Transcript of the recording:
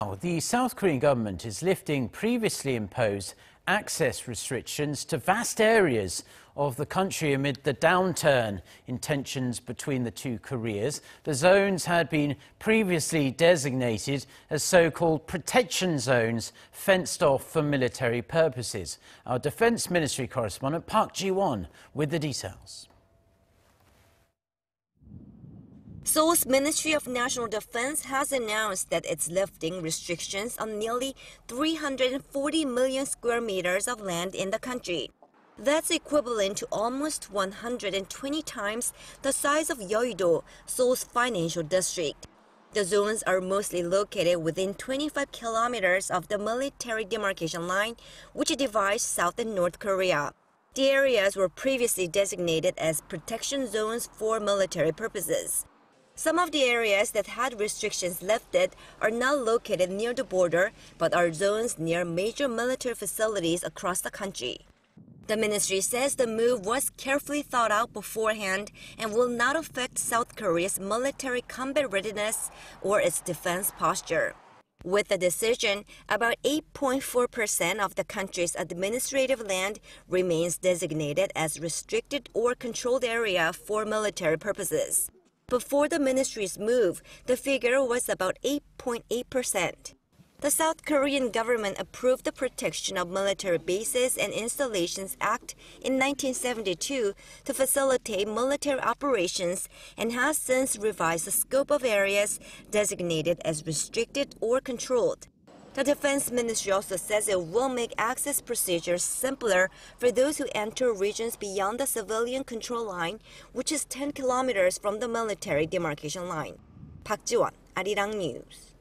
The South Korean government is lifting previously imposed access restrictions to vast areas of the country amid the downturn in tensions between the two Koreas. The zones had been previously designated as so-called protection zones fenced off for military purposes. Our Defense Ministry correspondent Park Ji-won with the details. Seoul's Ministry of National Defense has announced that it's lifting restrictions on nearly 340 million square meters of land in the country. That's equivalent to almost 120 times the size of Yeouido, Seoul's financial district. The zones are mostly located within 25 kilometers of the Military Demarcation Line, which divides South and North Korea. The areas were previously designated as protection zones for military purposes. Some of the areas that had restrictions lifted are now located near the border, but are zones near major military facilities across the country. The ministry says the move was carefully thought out beforehand and will not affect South Korea's military combat readiness or its defense posture. With the decision, about 8.4% of the country's administrative land remains designated as restricted or controlled area for military purposes. Before the ministry's move, the figure was about 8.8%. The South Korean government approved the Protection of Military Bases and Installations Act in 1972 to facilitate military operations and has since revised the scope of areas designated as restricted or controlled. The Defense Ministry also says it will make access procedures simpler for those who enter regions beyond the civilian control line, which is 10 kilometers from the military demarcation line. Park Ji-won, Arirang News.